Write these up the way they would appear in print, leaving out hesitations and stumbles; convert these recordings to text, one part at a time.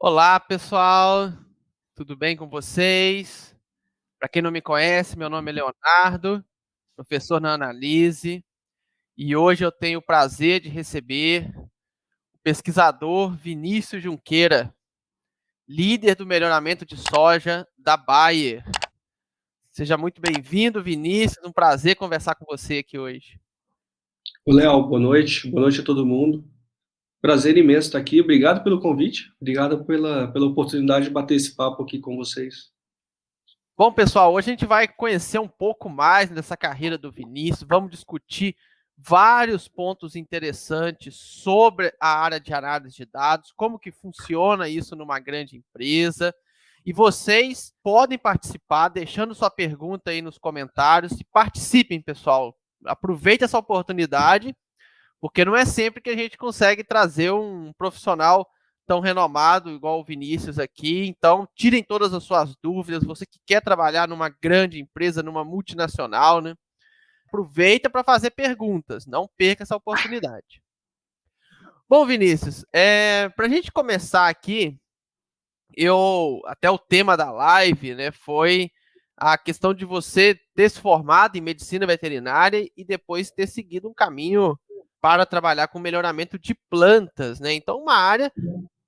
Olá, pessoal. Tudo bem com vocês? Para quem não me conhece, meu nome é Leonardo, professor na Analise, e hoje eu tenho o prazer de receber o pesquisador Vinícius Junqueira, líder do melhoramento de soja da Bayer. Seja muito bem-vindo, Vinícius. Um prazer conversar com você aqui hoje. Ô, Léo, boa noite. Boa noite a todo mundo. Prazer imenso estar aqui. Obrigado pelo convite. Obrigado pela oportunidade de bater esse papo aqui com vocês. Bom, pessoal, hoje a gente vai conhecer um pouco mais dessa carreira do Vinícius. Vamos discutir vários pontos interessantes sobre a área de análise de dados, como que funciona isso numa grande empresa. E vocês podem participar, deixando sua pergunta aí nos comentários. E participem, pessoal. Aproveite essa oportunidade, porque não é sempre que a gente consegue trazer um profissional tão renomado igual o Vinícius aqui. Então, tirem todas as suas dúvidas. Você que quer trabalhar numa grande empresa, numa multinacional, né? Aproveita para fazer perguntas. Não perca essa oportunidade. Bom, Vinícius, para a gente começar aqui, até o tema da live, né, foi a questão de você ter se formado em medicina veterinária e depois ter seguido um caminho para trabalhar com melhoramento de plantas, né? Então, uma área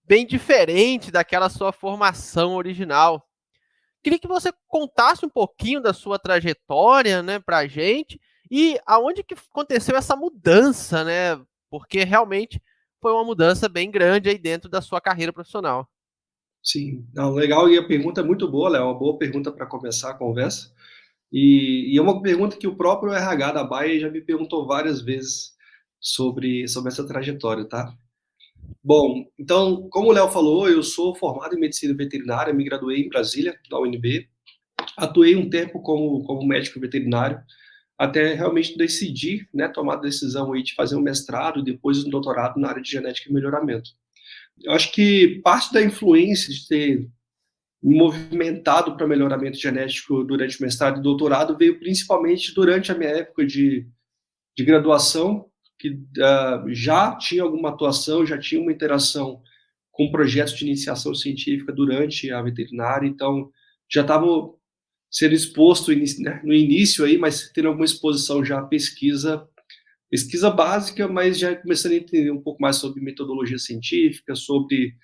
bem diferente daquela sua formação original. Queria que você contasse um pouquinho da sua trajetória, né, para a gente e aonde que aconteceu essa mudança, né? Porque realmente foi uma mudança bem grande aí dentro da sua carreira profissional. Sim, não, legal. E a pergunta é muito boa, Léo. Uma boa pergunta para começar a conversa. E é uma pergunta que o próprio RH da Bayer já me perguntou várias vezes sobre essa trajetória, tá? Bom, então, como o Léo falou, eu sou formado em medicina veterinária, me graduei em Brasília, da UNB. Atuei um tempo como médico veterinário, até realmente decidir, né, tomar a decisão aí de fazer um mestrado e depois um doutorado na área de genética e melhoramento. Eu acho que parte da influência de ter me movimentado para melhoramento genético durante o mestrado e doutorado veio principalmente durante a minha época de graduação, que já tinha alguma atuação, já tinha uma interação com projetos de iniciação científica durante a veterinária, então já estava sendo exposto né, no início aí, mas tendo alguma exposição já à pesquisa básica, mas já começando a entender um pouco mais sobre metodologia científica, sobre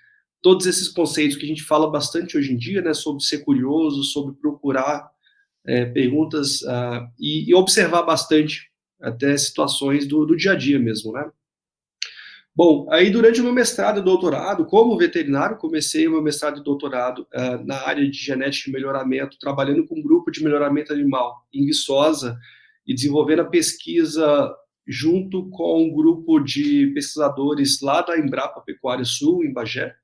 todos esses conceitos que a gente fala bastante hoje em dia, né, sobre ser curioso, sobre procurar perguntas e observar bastante até situações do dia a dia mesmo, né? Bom, aí durante o meu mestrado e doutorado, como veterinário, comecei o meu mestrado e doutorado na área de genética e melhoramento, trabalhando com um grupo de melhoramento animal em Viçosa e desenvolvendo a pesquisa junto com um grupo de pesquisadores lá da Embrapa Pecuária Sul, em Bagé,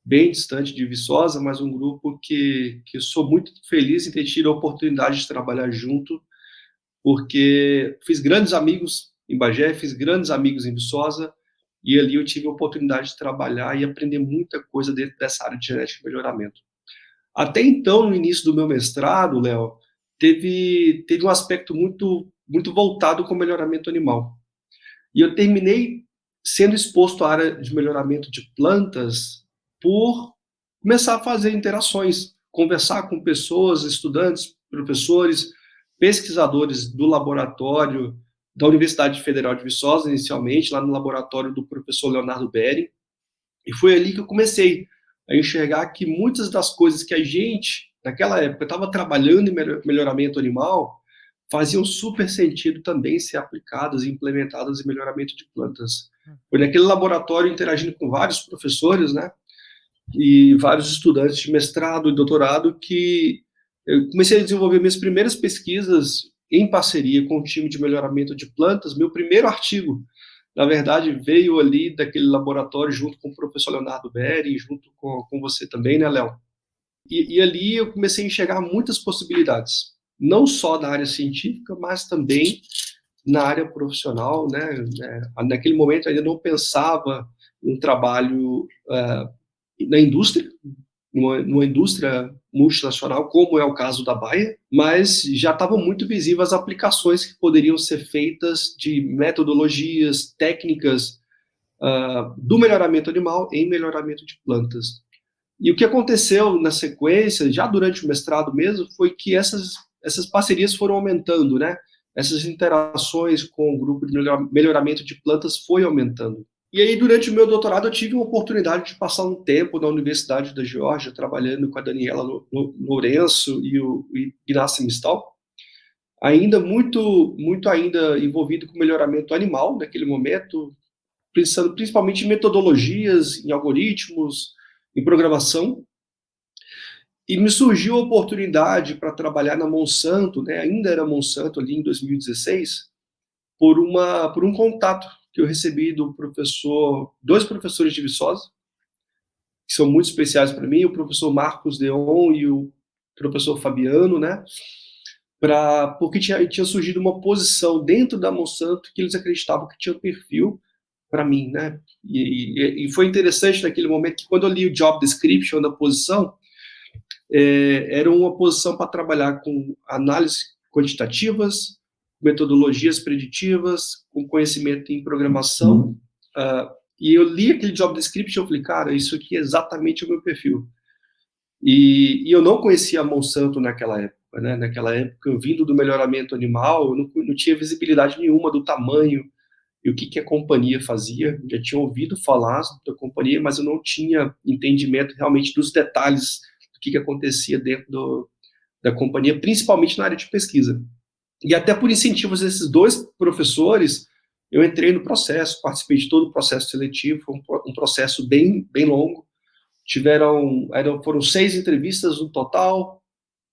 bem distante de Viçosa, mas um grupo que eu sou muito feliz em ter tido a oportunidade de trabalhar junto, porque fiz grandes amigos em Bagé, fiz grandes amigos em Viçosa, e ali eu tive a oportunidade de trabalhar e aprender muita coisa dentro dessa área de genética e melhoramento. Até então, no início do meu mestrado, Léo, teve um aspecto muito voltado com o melhoramento animal. E eu terminei sendo exposto à área de melhoramento de plantas por começar a fazer interações, conversar com pessoas, estudantes, professores, pesquisadores do laboratório da Universidade Federal de Viçosa, inicialmente, lá no laboratório do professor Leonardo Bering. E foi ali que eu comecei a enxergar que muitas das coisas que a gente, naquela época, estava trabalhando em melhoramento animal, faziam super sentido também ser aplicadas e implementadas em melhoramento de plantas. Foi naquele laboratório interagindo com vários professores, né, e vários estudantes de mestrado e doutorado que eu comecei a desenvolver minhas primeiras pesquisas em parceria com o time de melhoramento de plantas. Meu primeiro artigo, na verdade, veio ali daquele laboratório junto com o professor Leonardo Bering, junto com você também, né, Léo? E ali eu comecei a enxergar muitas possibilidades, não só na área científica, mas também na área profissional, né? Naquele momento eu ainda não pensava em um trabalho na indústria, numa indústria multinacional, como é o caso da Bayer, mas já estavam muito visíveis as aplicações que poderiam ser feitas de metodologias, técnicas do melhoramento animal em melhoramento de plantas. E o que aconteceu na sequência, já durante o mestrado mesmo, foi que essas parcerias foram aumentando, né? Essas interações com o grupo de melhoramento de plantas foi aumentando. E aí, durante o meu doutorado, eu tive a oportunidade de passar um tempo na Universidade da Geórgia, trabalhando com a Daniela Lourenço e o Ignacio Mistal, ainda muito ainda envolvido com melhoramento animal naquele momento, pensando principalmente em metodologias, em algoritmos, em programação. E me surgiu a oportunidade para trabalhar na Monsanto, né? Ainda era Monsanto ali em 2016, por um contato que eu recebi do dois professores de Viçosa, que são muito especiais para mim, o professor Marcos Deon e o professor Fabiano, né? Porque tinha surgido uma posição dentro da Monsanto que eles acreditavam que tinha perfil para mim, né? E foi interessante naquele momento que quando eu li o job description da posição, era uma posição para trabalhar com análises quantitativas, metodologias preditivas, com conhecimento em programação. E eu li aquele job description e falei, cara, isso aqui é exatamente o meu perfil. E eu não conhecia a Monsanto naquela época, né? Naquela época, vindo do melhoramento animal, eu não tinha visibilidade nenhuma do tamanho e o que a companhia fazia. Já tinha ouvido falar da companhia, mas eu não tinha entendimento realmente dos detalhes do que acontecia dentro da companhia, principalmente na área de pesquisa. E até por incentivos desses dois professores, eu entrei no processo, participei de todo o processo seletivo, foi um processo bem longo. Foram 6 entrevistas no total,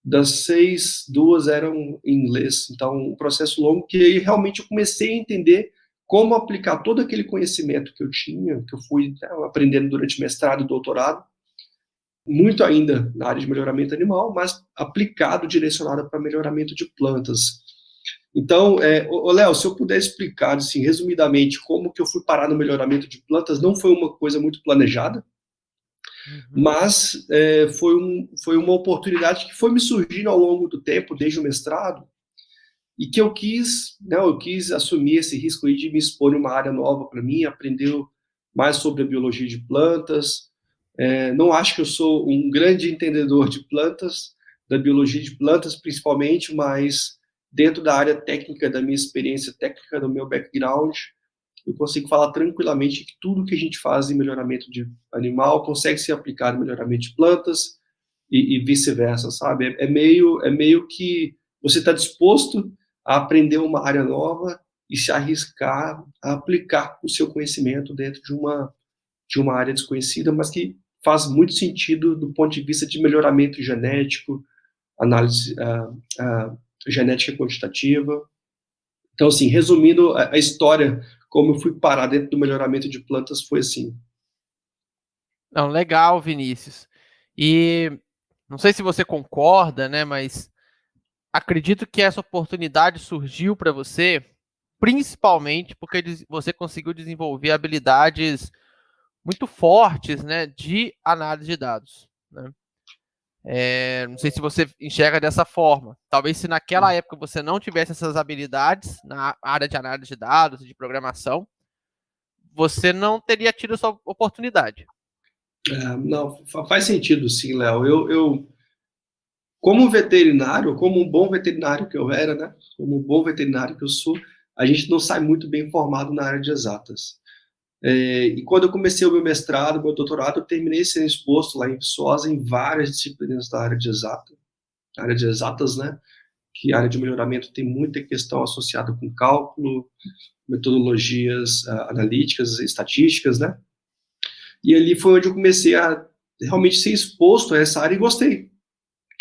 das 6, 2 eram em inglês. Então, um processo longo que aí realmente eu comecei a entender como aplicar todo aquele conhecimento que eu tinha, que eu fui aprendendo durante mestrado e doutorado, muito ainda na área de melhoramento animal, mas aplicado, direcionado para melhoramento de plantas. Então, Léo, se eu puder explicar, assim, resumidamente, como que eu fui parar no melhoramento de plantas, não foi uma coisa muito planejada, mas foi uma oportunidade que foi me surgindo ao longo do tempo, desde o mestrado, e que eu quis assumir esse risco aí de me expor em uma área nova para mim, aprender mais sobre a biologia de plantas. Não acho que eu sou um grande entendedor de plantas, da biologia de plantas principalmente, mas dentro da área técnica, da minha experiência técnica, do meu background, eu consigo falar tranquilamente que tudo que a gente faz em melhoramento de animal consegue ser aplicado em melhoramento de plantas e vice-versa, sabe? É meio que você está disposto a aprender uma área nova e se arriscar a aplicar o seu conhecimento dentro de uma área desconhecida, mas que faz muito sentido do ponto de vista de melhoramento genético, análise genética quantitativa. Então, assim, resumindo a história, como eu fui parar dentro do melhoramento de plantas, foi assim. Não, legal, Vinícius. E não sei se você concorda, né, mas acredito que essa oportunidade surgiu para você principalmente porque você conseguiu desenvolver habilidades muito fortes, né, de análise de dados, né? Não sei se você enxerga dessa forma. Talvez se naquela época você não tivesse essas habilidades na área de análise de dados, de programação, você não teria tido essa oportunidade. Não, faz sentido sim, Léo. Eu, como veterinário, como um bom veterinário que eu era, né? Como um bom veterinário que eu sou, a gente não sai muito bem formado na área de exatas. E quando eu comecei o meu mestrado, meu doutorado, eu terminei sendo exposto lá em Viçosa em várias disciplinas da área de exatas, né? Que a área de melhoramento tem muita questão associada com cálculo, metodologias analíticas, estatísticas, né? E ali foi onde eu comecei a realmente ser exposto a essa área e gostei.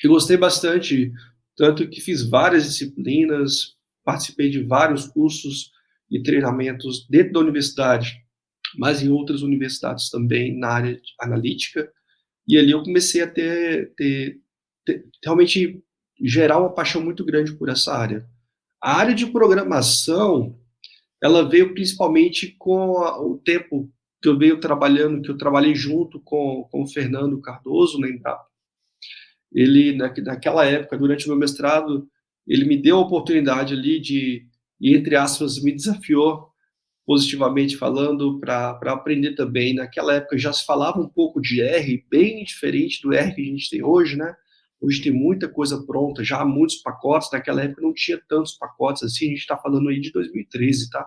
Eu gostei bastante, tanto que fiz várias disciplinas, participei de vários cursos e treinamentos dentro da universidade, mas em outras universidades também na área analítica. E ali eu comecei a realmente gerar uma paixão muito grande por essa área. A área de programação, ela veio principalmente com o tempo que eu venho trabalhando, que eu trabalhei junto com o Fernando Cardoso na Embrapa. Ele, naquela época, durante o meu mestrado, ele me deu a oportunidade ali de, entre aspas, me desafiou positivamente falando, para aprender também. Naquela época já se falava um pouco de R, bem diferente do R que a gente tem hoje, né? Hoje tem muita coisa pronta, já há muitos pacotes. Naquela época não tinha tantos pacotes assim. A gente está falando aí de 2013, tá? A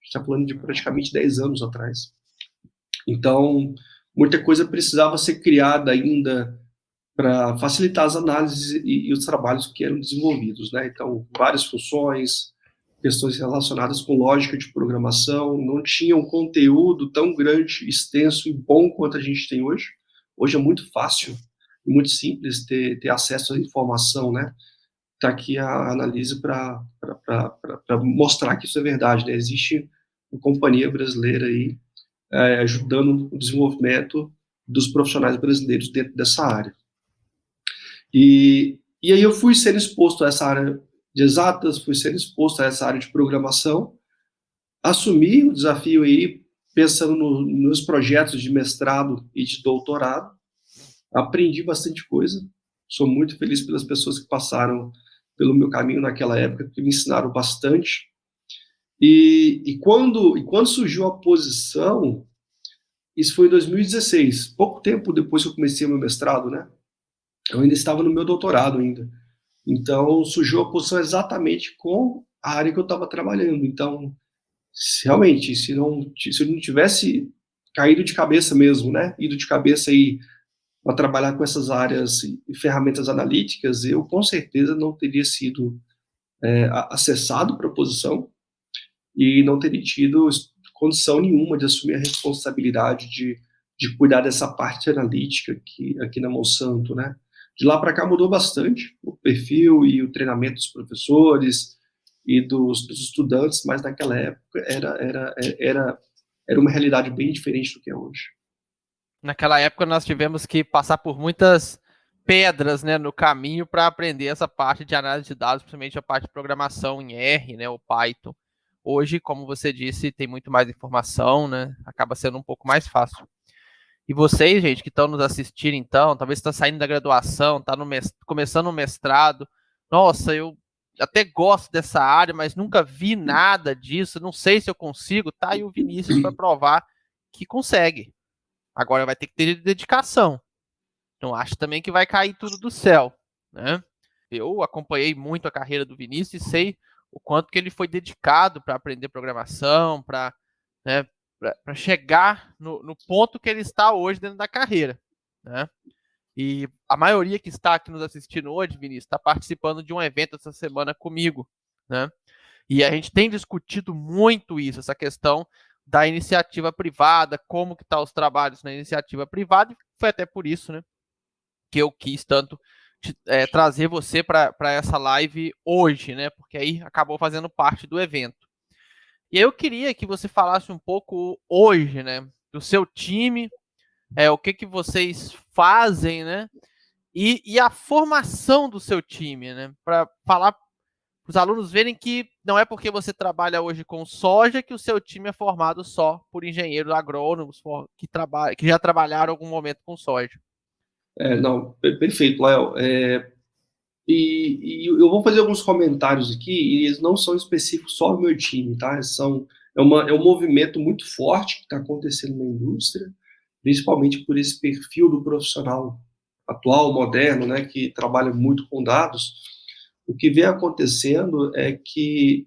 gente está falando de praticamente 10 anos atrás. Então, muita coisa precisava ser criada ainda para facilitar as análises e os trabalhos que eram desenvolvidos, né? Então, várias funções, questões relacionadas com lógica de programação, não tinha um conteúdo tão grande, extenso e bom quanto a gente tem hoje. Hoje é muito fácil e muito simples ter acesso à informação, né? Está aqui a análise para mostrar que isso é verdade, né? Existe uma companhia brasileira aí ajudando o desenvolvimento dos profissionais brasileiros dentro dessa área. E aí eu fui sendo exposto a essa área de exatas, fui sendo exposto a essa área de programação, assumi o desafio aí, pensando nos projetos de mestrado e de doutorado, aprendi bastante coisa, sou muito feliz pelas pessoas que passaram pelo meu caminho naquela época, que me ensinaram bastante, e quando surgiu a posição, isso foi em 2016, pouco tempo depois que eu comecei meu mestrado, né? Eu ainda estava no meu doutorado ainda. Então, surgiu a posição exatamente com a área que eu estava trabalhando. Então, realmente, se eu não tivesse caído de cabeça mesmo, né? Ido de cabeça aí para trabalhar com essas áreas e ferramentas analíticas, eu com certeza não teria sido acessado para a posição e não teria tido condição nenhuma de assumir a responsabilidade de cuidar dessa parte analítica aqui na Monsanto, né? De lá para cá mudou bastante o perfil e o treinamento dos professores e dos estudantes, mas naquela época era uma realidade bem diferente do que é hoje. Naquela época nós tivemos que passar por muitas pedras, né, no caminho para aprender essa parte de análise de dados, principalmente a parte de programação em R, né, o Python. Hoje, como você disse, tem muito mais informação, né, acaba sendo um pouco mais fácil. E vocês, gente, que estão nos assistindo, então, talvez está saindo da graduação, está começando um mestrado. Nossa, eu até gosto dessa área, mas nunca vi nada disso, não sei se eu consigo. Tá aí o Vinícius para provar que consegue. Agora vai ter que ter dedicação. Não acho também que vai cair tudo do céu, né? Eu acompanhei muito a carreira do Vinícius e sei o quanto que ele foi dedicado para aprender programação, para, né, para chegar no ponto que ele está hoje dentro da carreira, né? E a maioria que está aqui nos assistindo hoje, Vinícius, está participando de um evento essa semana comigo, né? E a gente tem discutido muito isso, essa questão da iniciativa privada, como que tá os trabalhos na iniciativa privada, e foi até por isso, né, que eu quis tanto trazer você para essa live hoje, né, porque aí acabou fazendo parte do evento. E eu queria que você falasse um pouco hoje, né, do seu time, o que vocês fazem, né, e a formação do seu time, né, para falar os alunos verem que não é porque você trabalha hoje com soja que o seu time é formado só por engenheiros agrônomos que já trabalharam em algum momento com soja. Não, perfeito, Léo. E eu vou fazer alguns comentários aqui, e eles não são específicos só do meu time, tá? É um movimento muito forte que está acontecendo na indústria, principalmente por esse perfil do profissional atual, moderno, né, que trabalha muito com dados. O que vem acontecendo é que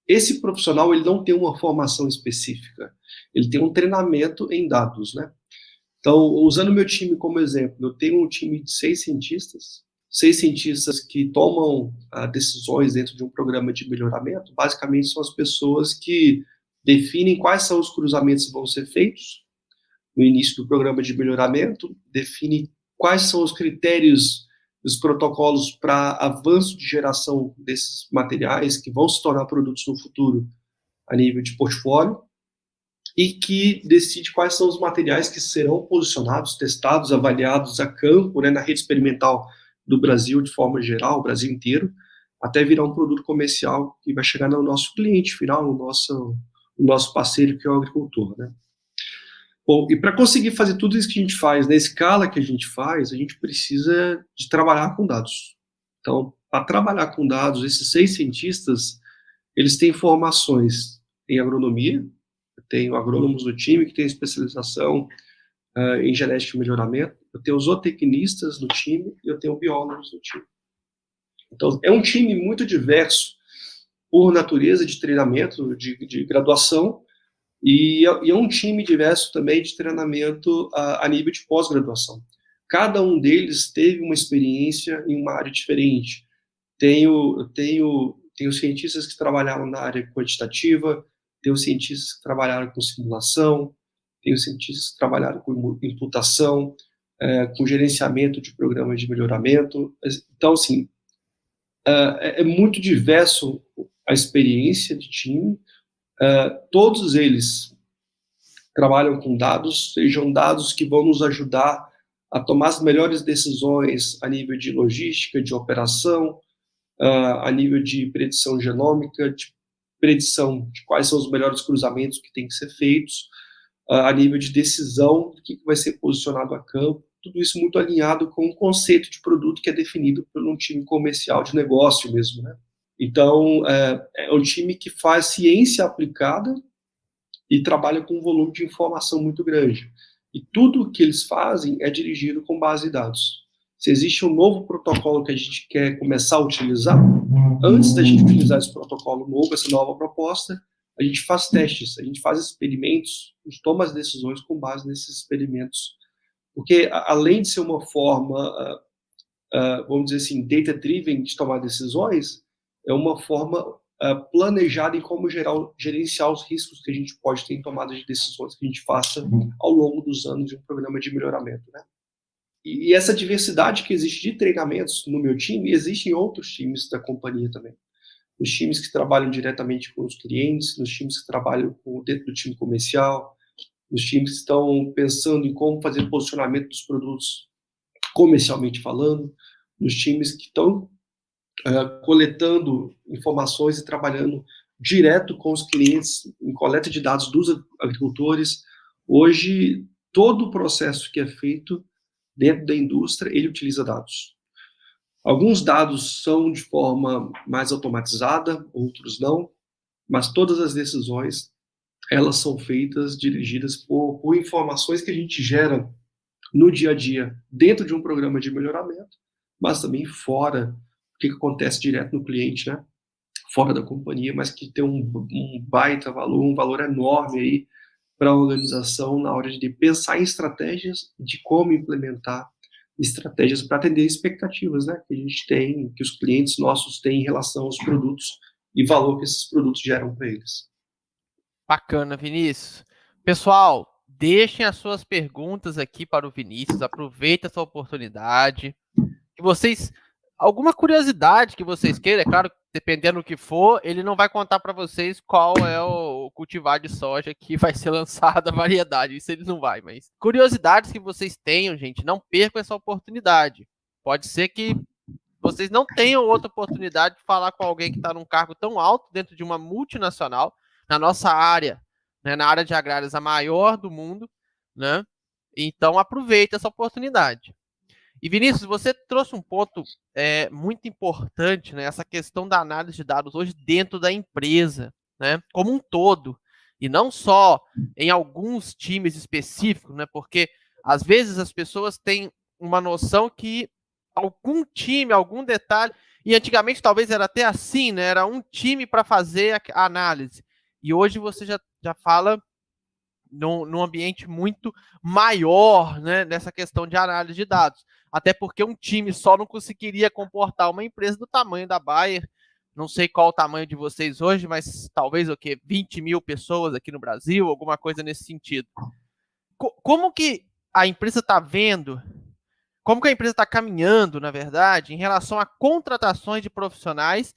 esse profissional ele não tem uma formação específica, ele tem um treinamento em dados, né? Então, usando meu time como exemplo, eu tenho um time de 6 cientistas que tomam decisões dentro de um programa de melhoramento. Basicamente, são as pessoas que definem quais são os cruzamentos que vão ser feitos no início do programa de melhoramento, definem quais são os critérios, os protocolos para avanço de geração desses materiais que vão se tornar produtos no futuro a nível de portfólio, e que decide quais são os materiais que serão posicionados, testados, avaliados a campo, né, na rede experimental do Brasil de forma geral, o Brasil inteiro, até virar um produto comercial que vai chegar no nosso cliente final, o nosso parceiro, que é o agricultor, né? Bom, e para conseguir fazer tudo isso que a gente faz, na escala que a gente faz, a gente precisa de trabalhar com dados. Então, para trabalhar com dados, esses 6 cientistas, eles têm formações em agronomia, eu tenho agrônomos no time que tem especialização em genética e melhoramento, eu tenho zootecnistas no time e eu tenho biólogos no time. Então, é um time muito diverso por natureza de treinamento, de graduação, e é um time diverso também de treinamento a nível de pós-graduação. Cada um deles teve uma experiência em uma área diferente. Tenho cientistas que trabalharam na área quantitativa, tenho cientistas que trabalharam com simulação, tenho cientistas que trabalharam com imputação, com gerenciamento de programas de melhoramento. Então, assim, é muito diverso a experiência de time. Todos eles trabalham com dados, sejam dados que vão nos ajudar a tomar as melhores decisões a nível de logística, de operação, a nível de predição genômica, de predição de quais são os melhores cruzamentos que têm que ser feitos, a nível de decisão do que vai ser posicionado a campo, tudo isso muito alinhado com o conceito de produto que é definido por um time comercial de negócio mesmo, né? Então, é um time que faz ciência aplicada e trabalha com um volume de informação muito grande. E tudo o que eles fazem é dirigido com base em dados. Se existe um novo protocolo que a gente quer começar a utilizar, antes da gente utilizar esse protocolo novo, essa nova proposta, a gente faz testes, a gente faz experimentos, a gente toma as decisões com base nesses experimentos. Porque, além de ser uma forma, vamos dizer assim, data-driven de tomar decisões, é uma forma planejada em como gerenciar os riscos que a gente pode ter em tomada de decisões que a gente faça ao longo dos anos de um programa de melhoramento, né? E essa diversidade que existe de treinamentos no meu time, existe em outros times da companhia também. Nos times que trabalham diretamente com os clientes, nos times que trabalham dentro do time comercial, nos times que estão pensando em como fazer posicionamento dos produtos comercialmente falando, nos times que estão coletando informações e trabalhando direto com os clientes em coleta de dados dos agricultores. Hoje, todo o processo que é feito dentro da indústria, ele utiliza dados. Alguns dados são de forma mais automatizada, outros não, mas todas as decisões, elas são feitas, dirigidas por informações que a gente gera no dia a dia, dentro de um programa de melhoramento, mas também fora, o que acontece direto no cliente, né? Fora da companhia, mas que tem um baita valor, um valor enorme aí para a organização na hora de pensar em estratégias de como implementar estratégias para atender expectativas, né, que a gente tem, que os clientes nossos têm em relação aos produtos e valor que esses produtos geram para eles. Bacana, Vinícius. Pessoal, deixem as suas perguntas aqui para o Vinícius, aproveita essa oportunidade. Que vocês, alguma curiosidade que vocês queiram, é claro, dependendo do que for, ele não vai contar para vocês qual é o cultivar de soja que vai ser lançado, a variedade, isso ele não vai, mas curiosidades que vocês tenham, gente, não percam essa oportunidade. Pode ser que vocês não tenham outra oportunidade de falar com alguém que está num cargo tão alto dentro de uma multinacional, na nossa área, né, na área de agrárias, a maior do mundo, né? Então, aproveita essa oportunidade. E, Vinícius, você trouxe um ponto muito importante, né? Essa questão da análise de dados hoje dentro da empresa, né? Como um todo. E não só em alguns times específicos, né? Porque, às vezes, as pessoas têm uma noção que algum time, algum detalhe... E antigamente talvez era até assim, né? Era um time para fazer a análise. E hoje você já fala num ambiente muito maior, né, nessa questão de análise de dados. Até porque um time só não conseguiria comportar uma empresa do tamanho da Bayer. Não sei qual o tamanho de vocês hoje, mas talvez o quê? 20 mil pessoas aqui no Brasil, alguma coisa nesse sentido. Como que a empresa está vendo, como que a empresa está caminhando, na verdade, em relação a contratações de profissionais,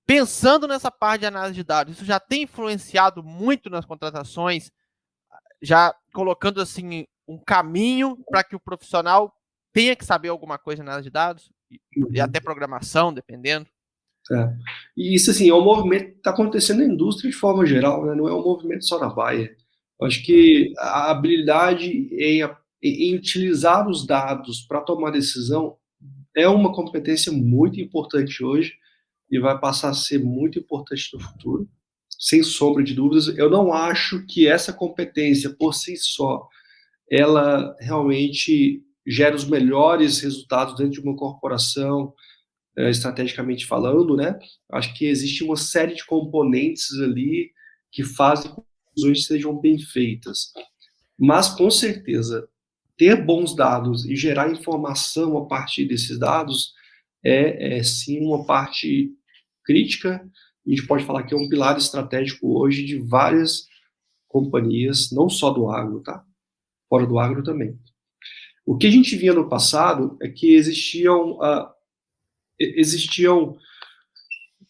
pensando nessa parte de análise de dados? Isso já tem influenciado muito nas contratações, já colocando assim um caminho para que o profissional tenha que saber alguma coisa na análise de dados e até programação, dependendo. E isso, assim, é um movimento que está acontecendo na indústria de forma geral, né? Não é um movimento só na Bayer. Eu acho que a habilidade em utilizar os dados para tomar decisão é uma competência muito importante hoje e vai passar a ser muito importante no futuro. sem sombra de dúvidas. Eu não acho que essa competência, por si só, ela realmente gera os melhores resultados dentro de uma corporação, estrategicamente falando, né? Acho que existe uma série de componentes ali que fazem com que as decisões sejam bem feitas. Mas, com certeza, ter bons dados e gerar informação a partir desses dados sim, uma parte crítica. A gente pode falar que é um pilar estratégico hoje de várias companhias, não só do agro, tá? Fora do agro também. O que a gente via no passado é que existiam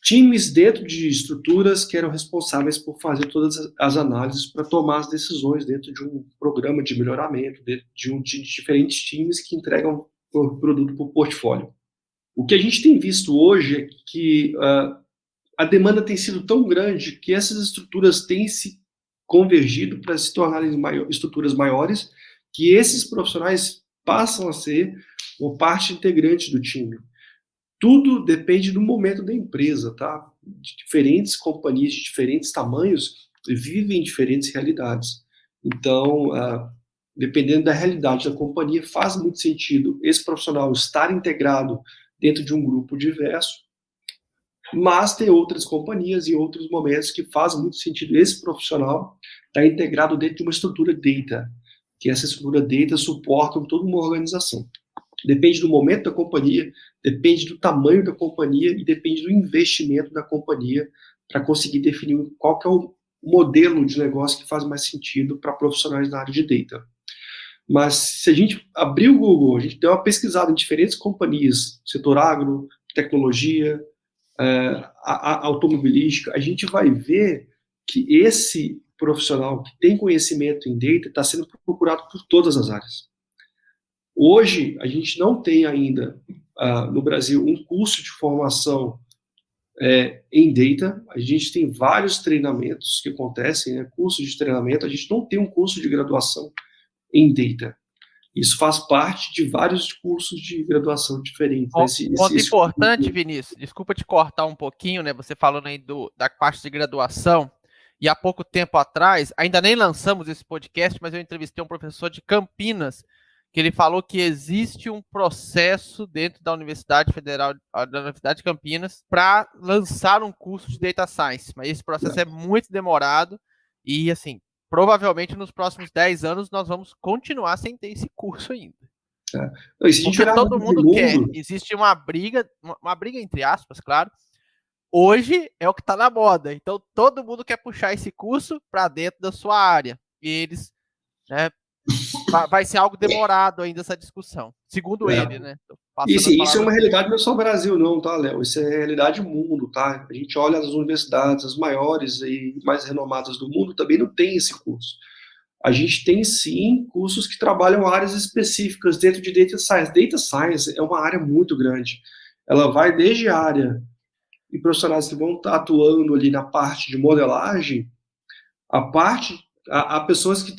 times dentro de estruturas que eram responsáveis por fazer todas as análises para tomar as decisões dentro de um programa de melhoramento, dentro de diferentes times que entregam o produto para o portfólio. O que a gente tem visto hoje é que a demanda tem sido tão grande que essas estruturas têm se convergido para se tornarem estruturas maiores, que esses profissionais passam a ser uma parte integrante do time. Tudo depende do momento da empresa, tá? De diferentes companhias de diferentes tamanhos vivem diferentes realidades. Então, dependendo da realidade da companhia, faz muito sentido esse profissional estar integrado dentro de um grupo diverso, mas tem outras companhias e outros momentos que faz muito sentido esse profissional estar integrado dentro de uma estrutura data, que essa estrutura data suporta toda uma organização. Depende do momento da companhia, depende do tamanho da companhia e depende do investimento da companhia para conseguir definir qual que é o modelo de negócio que faz mais sentido para profissionais na área de data. Mas se a gente abrir o Google, a gente der uma pesquisada em diferentes companhias, setor agro, tecnologia, automobilística, a gente vai ver que esse profissional que tem conhecimento em data está sendo procurado por todas as áreas. Hoje, a gente não tem ainda, no Brasil, um curso de formação em data. A gente tem vários treinamentos que acontecem, né, cursos de treinamento. A gente não tem um curso de graduação em data. Isso faz parte de vários cursos de graduação diferentes. Ponto importante, Vinícius, desculpa te cortar um pouquinho, né? Você falando aí da parte de graduação, e há pouco tempo atrás, ainda nem lançamos esse podcast, mas eu entrevistei um professor de Campinas, que ele falou que existe um processo dentro da Universidade Federal, da Universidade de Campinas, para lançar um curso de Data Science, mas esse processo é muito demorado e, assim, provavelmente nos próximos 10 anos nós vamos continuar sem ter esse curso ainda. Porque todo mundo quer, existe uma briga entre aspas, claro, hoje é o que está na moda, então todo mundo quer puxar esse curso para dentro da sua área, e eles, né, vai ser algo demorado ainda essa discussão, segundo ele, né? Isso é uma realidade não é só Brasil não, tá, Léo? Isso é realidade do mundo, tá? A gente olha as universidades, as maiores e mais renomadas do mundo, também não tem esse curso. A gente tem, sim, cursos que trabalham áreas específicas dentro de Data Science. Data Science é uma área muito grande. Ela vai desde a área de profissionais que vão estar atuando ali na parte de modelagem, a pessoas que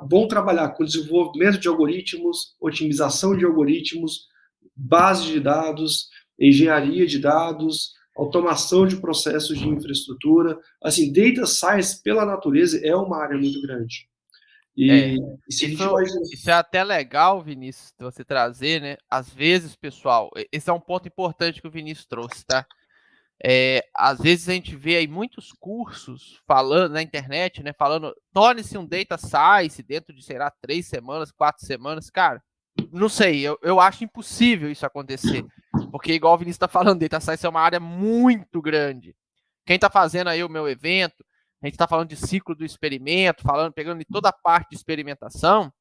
vão trabalhar com desenvolvimento de algoritmos, otimização de algoritmos, base de dados, engenharia de dados, automação de processos de infraestrutura. Assim, Data Science, pela natureza, é uma área muito grande. Isso é até legal, Vinícius, de você trazer, né? Às vezes, pessoal, esse é um ponto importante que o Vinícius trouxe, tá? Às vezes a gente vê aí muitos cursos falando na internet, né? Falando, torne-se um Data Science dentro de, sei lá, 3 semanas, 4 semanas. Cara, não sei, eu acho impossível isso acontecer. Porque, igual o Vinícius está falando, Data Science é uma área muito grande. Quem está fazendo aí o meu evento, a gente está falando de ciclo do experimento, pegando toda a parte de experimentação,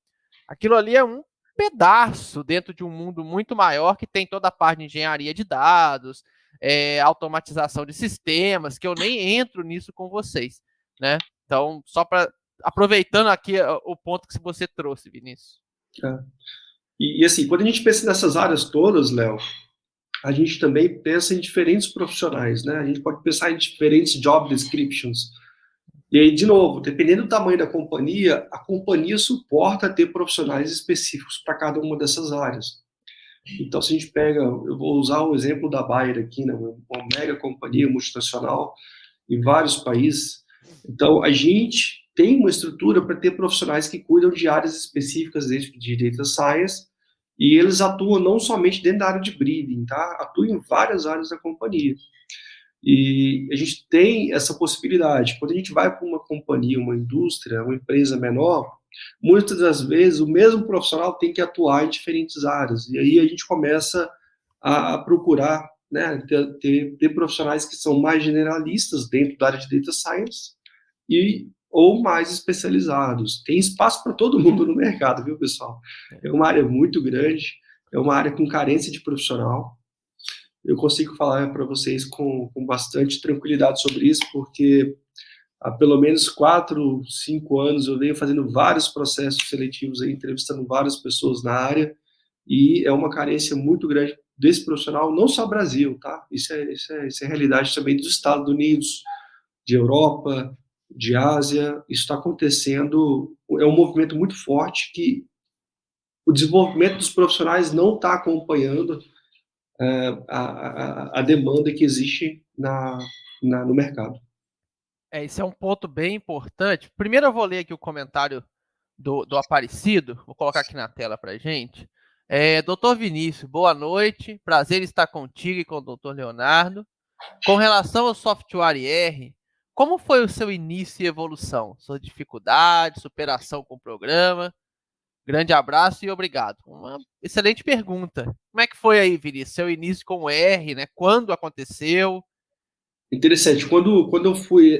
aquilo ali é um pedaço dentro de um mundo muito maior que tem toda a parte de engenharia de dados, automatização de sistemas, que eu nem entro nisso com vocês, né? Então, só para aproveitando aqui o ponto que você trouxe, Vinícius. E assim, quando a gente pensa nessas áreas todas, Léo, a gente também pensa em diferentes profissionais, né? A gente pode pensar em diferentes job descriptions. E aí, de novo, dependendo do tamanho da companhia, a companhia suporta ter profissionais específicos para cada uma dessas áreas. Então, se a gente pega, eu vou usar o exemplo da Bayer aqui, né, uma mega companhia multinacional em vários países, Então, a gente tem uma estrutura para ter profissionais que cuidam de áreas específicas dentro de Data Science, e eles atuam não somente dentro da área de breeding, tá? Atuam em várias áreas da companhia. E a gente tem essa possibilidade. Quando a gente vai para uma companhia, uma indústria, uma empresa menor, muitas das vezes o mesmo profissional tem que atuar em diferentes áreas. E aí a gente começa a procurar, né, ter profissionais que são mais generalistas dentro da área de data science ou mais especializados. Tem espaço para todo mundo no mercado, viu, pessoal? É uma área muito grande, é uma área com carência de profissional. Eu consigo falar para vocês com bastante tranquilidade sobre isso, porque há pelo menos 4, 5 anos eu venho fazendo vários processos seletivos, aí, entrevistando várias pessoas na área, e é uma carência muito grande desse profissional, não só Brasil, tá? Isso é realidade também dos Estados Unidos, de Europa, de Ásia. Isso está acontecendo, é um movimento muito forte que o desenvolvimento dos profissionais não está acompanhando a demanda que existe no mercado. Esse é um ponto bem importante. Primeiro eu vou ler aqui o comentário do Aparecido, vou colocar aqui na tela para gente. Doutor Vinícius, boa noite, prazer estar contigo e com o doutor Leonardo. Com relação ao software R, como foi o seu início e evolução? Suas dificuldades, superação com o programa? Grande abraço e obrigado. Uma excelente pergunta. Como é que foi aí, Vinícius, seu início com o R, né? Quando aconteceu? Interessante. Quando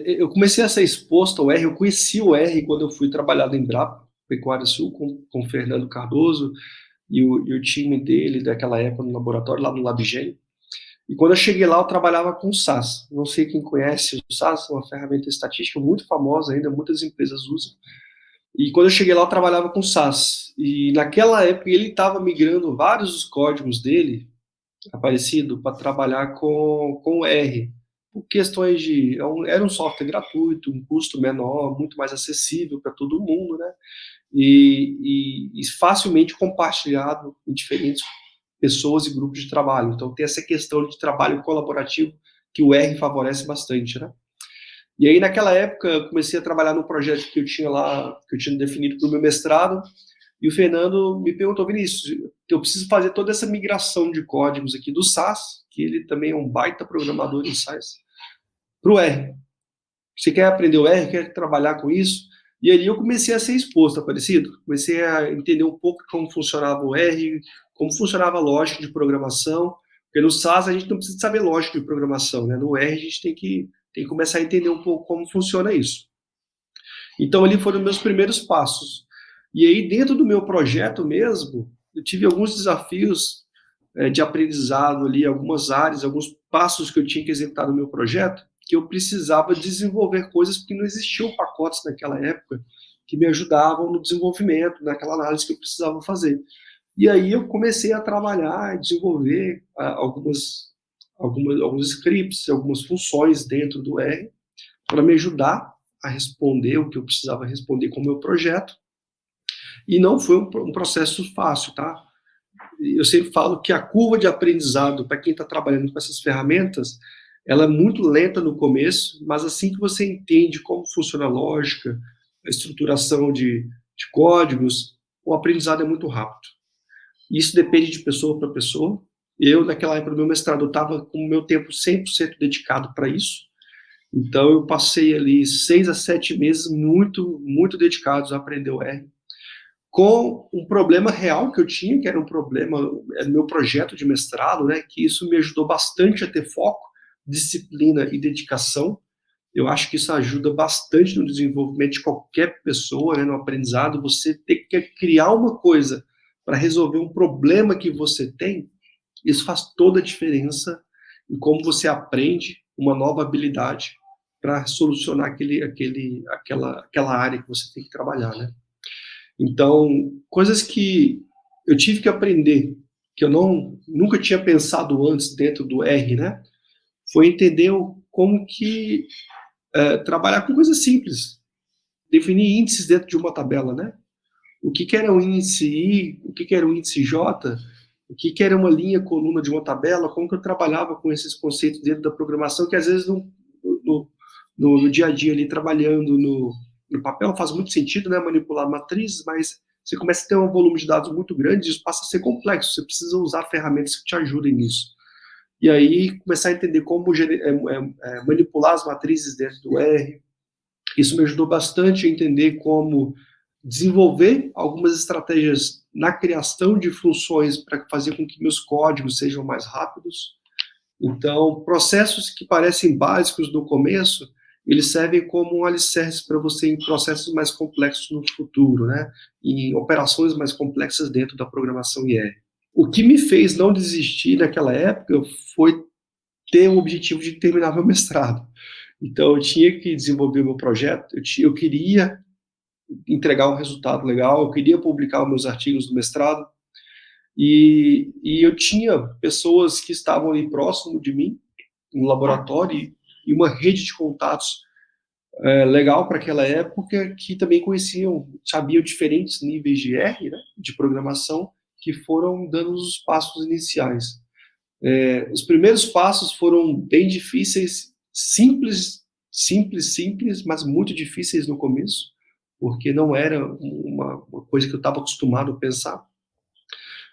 eu comecei a ser exposto ao R, eu conheci o R quando eu fui trabalhar na Embrapa, Pecuária Sul, com o Fernando Cardoso e o time dele daquela época no laboratório, lá no LabGen. E quando eu cheguei lá, eu trabalhava com o SAS. Não sei quem conhece o SAS, é uma ferramenta estatística muito famosa ainda, muitas empresas usam. E quando eu cheguei lá, eu trabalhava com o SAS. E naquela época, ele estava migrando vários dos códigos dele, Aparecido, para trabalhar com o R. Por questões era um software gratuito, um custo menor, muito mais acessível para todo mundo, né? E facilmente compartilhado em diferentes pessoas e grupos de trabalho. Então, tem essa questão de trabalho colaborativo que o R favorece bastante, né? E aí, naquela época, eu comecei a trabalhar no projeto que eu tinha lá, que eu tinha definido para o meu mestrado, e o Fernando me perguntou, Vinícius, eu preciso fazer toda essa migração de códigos aqui do SAS, que ele também é um baita programador em SAS, para o R. Você quer aprender o R, quer trabalhar com isso? E ali eu comecei a ser exposto, Aparecido. Comecei a entender um pouco como funcionava o R, como funcionava a lógica de programação, porque no SAS a gente não precisa saber lógica de programação, né? No R a gente tem que começar a entender um pouco como funciona isso. Então ali foram meus primeiros passos. E aí dentro do meu projeto mesmo, eu tive alguns desafios de aprendizado ali, algumas áreas, alguns passos que eu tinha que executar no meu projeto, que eu precisava desenvolver coisas porque não existiam pacotes naquela época que me ajudavam no desenvolvimento, naquela análise que eu precisava fazer. E aí eu comecei a trabalhar, a desenvolver alguns scripts, algumas funções dentro do R para me ajudar a responder o que eu precisava responder com o meu projeto. E não foi um processo fácil, tá? Eu sempre falo que a curva de aprendizado para quem está trabalhando com essas ferramentas, ela é muito lenta no começo, mas assim que você entende como funciona a lógica, a estruturação de códigos, o aprendizado é muito rápido. Isso depende de pessoa para pessoa. Eu, naquela época do meu mestrado, eu estava com o meu tempo 100% dedicado para isso. Então, eu passei ali 6 a 7 meses muito, muito dedicados a aprender o R, com um problema real que eu tinha, que era um problema, era o meu projeto de mestrado, né, que isso me ajudou bastante a ter foco, disciplina e dedicação. Eu acho que isso ajuda bastante no desenvolvimento de qualquer pessoa, né, no aprendizado. Você ter que criar uma coisa para resolver um problema que você tem, isso faz toda a diferença em como você aprende uma nova habilidade para solucionar aquela área que você tem que trabalhar, né? Então, coisas que eu tive que aprender, que eu nunca tinha pensado antes dentro do R, né? Foi entender como que trabalhar com coisas simples, definir índices dentro de uma tabela, né? O que era um índice I, o que era um índice J, o que era uma linha, coluna de uma tabela, como que eu trabalhava com esses conceitos dentro da programação, que às vezes no no dia a dia ali, trabalhando no papel, faz muito sentido, né, manipular matrizes, mas você começa a ter um volume de dados muito grande e isso passa a ser complexo, você precisa usar ferramentas que te ajudem nisso. E aí, começar a entender como manipular as matrizes dentro do R. Isso me ajudou bastante a entender como desenvolver algumas estratégias na criação de funções para fazer com que meus códigos sejam mais rápidos. Então, processos que parecem básicos no começo, eles servem como um alicerce para você em processos mais complexos no futuro, né? Em operações mais complexas dentro da programação IR. O que me fez não desistir naquela época foi ter o objetivo de terminar meu mestrado. Então, eu tinha que desenvolver meu projeto, eu queria entregar um resultado legal, eu queria publicar os meus artigos do mestrado, e eu tinha pessoas que estavam ali próximo de mim, no laboratório, e uma rede de contatos legal para aquela época, que também conheciam, sabiam diferentes níveis de R, né, de programação, que foram dando os passos iniciais. Os primeiros passos foram bem difíceis, simples, mas muito difíceis no começo, porque não era uma coisa que eu estava acostumado a pensar.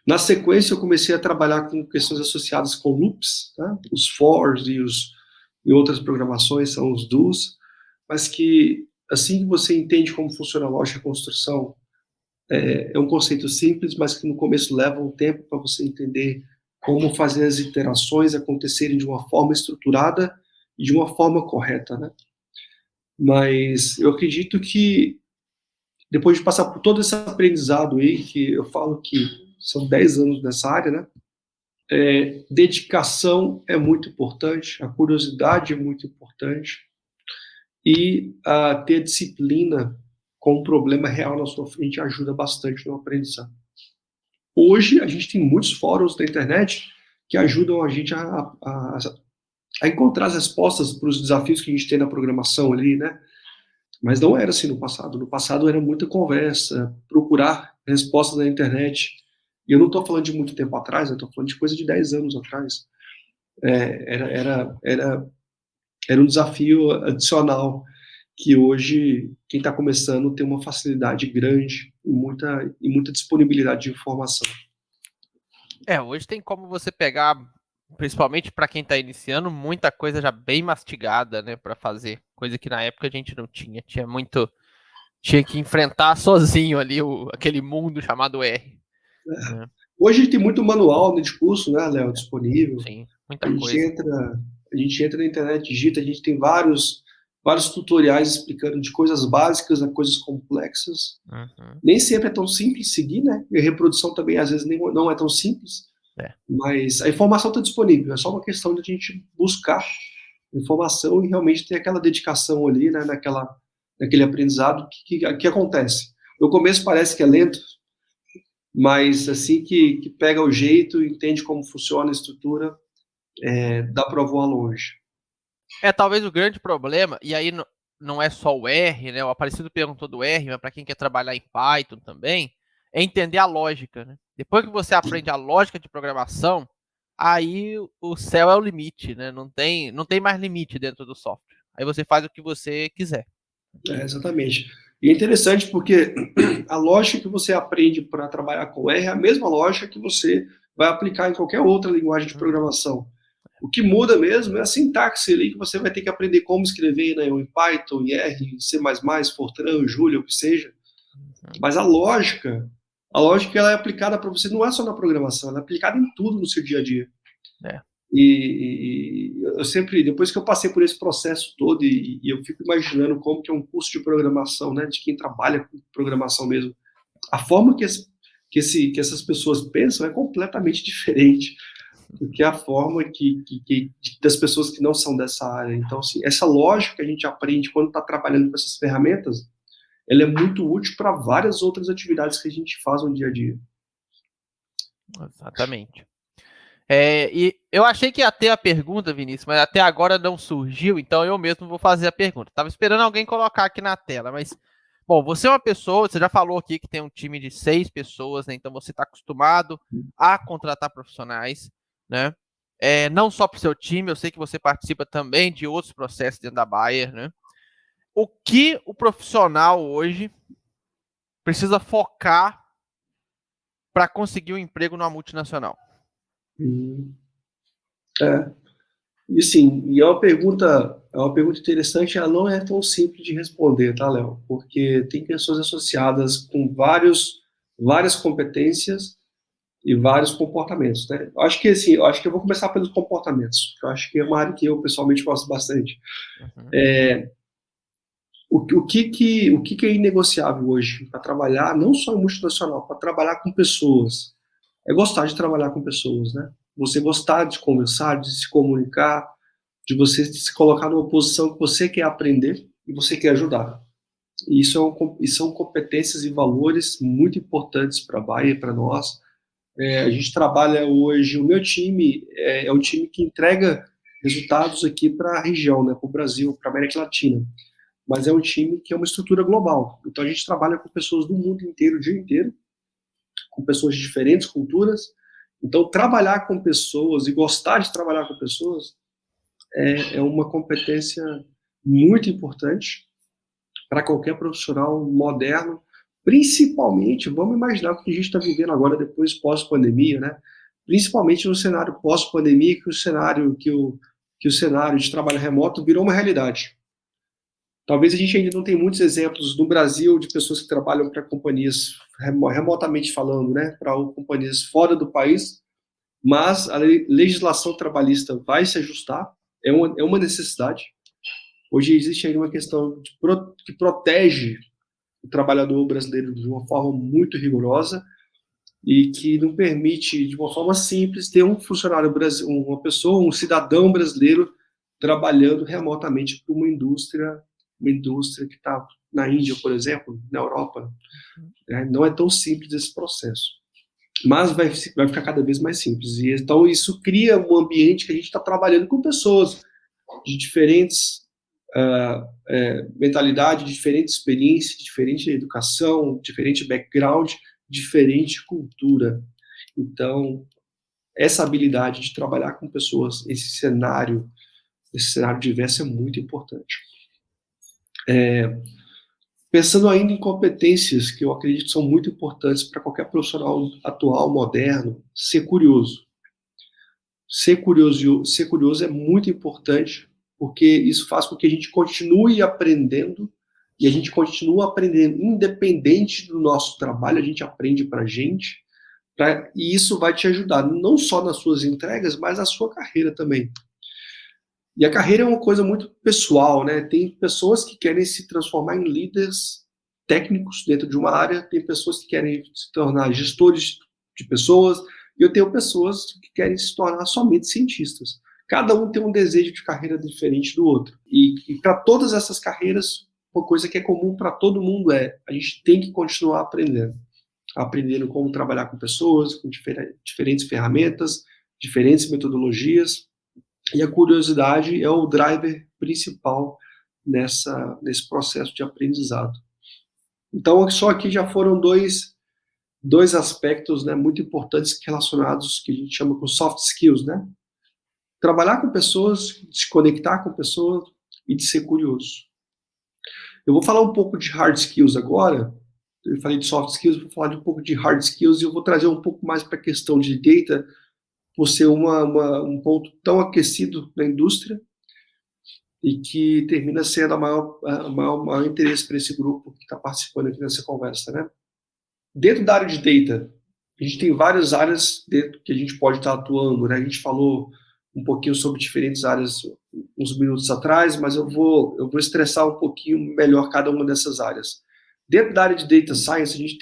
Na sequência, eu comecei a trabalhar com questões associadas com loops, tá? Os fors e outras programações são os do's, mas que, assim que você entende como funciona a lógica de construção, é um conceito simples, mas que no começo leva um tempo para você entender como fazer as iterações acontecerem de uma forma estruturada e de uma forma correta, né? Mas eu acredito que, depois de passar por todo esse aprendizado aí, que eu falo que são 10 anos nessa área, né? Dedicação é muito importante, a curiosidade é muito importante, e ter disciplina com um problema real na sua frente ajuda bastante no aprendizado. Hoje, a gente tem muitos fóruns na internet que ajudam a gente a encontrar as respostas para os desafios que a gente tem na programação ali, né? Mas não era assim no passado. No passado era muita conversa, procurar respostas na internet. E eu não estou falando de muito tempo atrás, eu estou falando de coisa de 10 anos atrás. Era um desafio adicional que hoje quem está começando tem uma facilidade grande e muita disponibilidade de informação. Hoje tem como você pegar, principalmente para quem está iniciando, muita coisa já bem mastigada, né, para fazer, coisa que na época a gente não tinha. Tinha que enfrentar sozinho ali aquele mundo chamado R. Né? Hoje tem muito manual de curso, né, Léo, disponível. Sim, muita coisa. A gente entra na internet, digita, a gente tem vários tutoriais explicando de coisas básicas a coisas complexas. Uhum. Nem sempre é tão simples seguir, né? E a reprodução também, às vezes, não é tão simples. Mas a informação está disponível, é só uma questão de a gente buscar informação e realmente ter aquela dedicação ali, né, naquele aprendizado que acontece. No começo parece que é lento, mas assim que pega o jeito, entende como funciona a estrutura, dá para voar longe. Talvez o grande problema, e aí não é só o R, né? O Aparecido perguntou do R, mas para quem quer trabalhar em Python também, é entender a lógica, né? Depois que você aprende a lógica de programação, aí o céu é o limite, né? Não tem mais limite dentro do software. Aí você faz o que você quiser. Exatamente. E é interessante porque a lógica que você aprende para trabalhar com R é a mesma lógica que você vai aplicar em qualquer outra linguagem de programação. O que muda mesmo é a sintaxe ali, que você vai ter que aprender como escrever, né, em Python, em R, em C++, Fortran, Julia, o que seja. Mas a lógica ela é aplicada para você, não é só na programação, ela é aplicada em tudo no seu dia a dia. E eu sempre, depois que eu passei por esse processo todo, e eu fico imaginando como que é um curso de programação, né, de quem trabalha com programação mesmo, a forma que essas pessoas pensam é completamente diferente do que a forma das pessoas que não são dessa área. Então, assim, essa lógica que a gente aprende quando está trabalhando com essas ferramentas, ela é muito útil para várias outras atividades que a gente faz no dia a dia. Exatamente. E eu achei que ia ter a pergunta, Vinícius, mas até agora não surgiu, então eu mesmo vou fazer a pergunta. Estava esperando alguém colocar aqui na tela, mas, bom, você é uma pessoa, você já falou aqui que tem um time de 6 pessoas, né? Então você está acostumado a contratar profissionais, né? não só para o seu time, eu sei que você participa também de outros processos dentro da Bayer, né? O que o profissional hoje precisa focar para conseguir um emprego numa multinacional? É, e sim, e é uma pergunta interessante, ela não é tão simples de responder, tá, Léo? Porque tem pessoas associadas com várias competências e vários comportamentos, né? Eu acho que eu vou começar pelos comportamentos, que eu acho que é uma área que eu pessoalmente gosto bastante. Uhum. O que é inegociável hoje para trabalhar, não só em multinacional, para trabalhar com pessoas? É gostar de trabalhar com pessoas, né? Você gostar de conversar, de se comunicar, de você se colocar numa posição que você quer aprender e você quer ajudar. E e são competências e valores muito importantes para a Bayer, para nós. A gente trabalha hoje, o meu time é um time que entrega resultados aqui para a região, né, para o Brasil, para a América Latina. Mas é um time que é uma estrutura global. Então a gente trabalha com pessoas do mundo inteiro, o dia inteiro, com pessoas de diferentes culturas. Então trabalhar com pessoas e gostar de trabalhar com pessoas é uma competência muito importante para qualquer profissional moderno, principalmente, vamos imaginar o que a gente está vivendo agora depois pós-pandemia, né? Principalmente no cenário pós-pandemia, que o cenário de trabalho remoto virou uma realidade. Talvez a gente ainda não tenha muitos exemplos no Brasil de pessoas que trabalham para companhias remotamente falando, né, para companhias fora do país, mas a legislação trabalhista vai se ajustar, é uma necessidade. Hoje existe ainda uma questão que protege o trabalhador brasileiro de uma forma muito rigorosa e que não permite, de uma forma simples, ter um funcionário brasileiro, uma pessoa, um cidadão brasileiro trabalhando remotamente para uma indústria que está na Índia, por exemplo, na Europa. Né? Não é tão simples esse processo, mas vai ficar cada vez mais simples. E então isso cria um ambiente que a gente está trabalhando com pessoas de diferentes mentalidade, diferente experiência, diferente educação, diferente background, diferente cultura. Então, essa habilidade de trabalhar com pessoas, esse cenário diverso é muito importante. Pensando ainda em competências que eu acredito são muito importantes para qualquer profissional atual, moderno, ser curioso. Ser curioso é muito importante, porque isso faz com que a gente continue aprendendo, e a gente continua aprendendo, independente do nosso trabalho, a gente aprende para a gente, e isso vai te ajudar, não só nas suas entregas, mas na sua carreira também. E a carreira é uma coisa muito pessoal, né? Tem pessoas que querem se transformar em líderes técnicos dentro de uma área, tem pessoas que querem se tornar gestores de pessoas, e eu tenho pessoas que querem se tornar somente cientistas. Cada um tem um desejo de carreira diferente do outro. E para todas essas carreiras, uma coisa que é comum para todo mundo é a gente tem que continuar aprendendo como trabalhar com pessoas, com diferentes ferramentas, diferentes metodologias, e a curiosidade é o driver principal nesse processo de aprendizado. Então, só aqui já foram dois aspectos, né, muito importantes relacionados, que a gente chama com soft skills, né? Trabalhar com pessoas, se conectar com pessoas e de ser curioso. Eu vou falar um pouco de hard skills agora. Eu falei de soft skills, vou falar um pouco de hard skills e eu vou trazer um pouco mais para a questão de data, por ser um ponto tão aquecido na indústria e que termina sendo maior interesse para esse grupo que está participando aqui nessa conversa, né? Dentro da área de data, a gente tem várias áreas dentro que a gente pode estar atuando, né? A gente falou um pouquinho sobre diferentes áreas uns minutos atrás, mas eu vou estressar um pouquinho melhor cada uma dessas áreas. Dentro da área de data science, a gente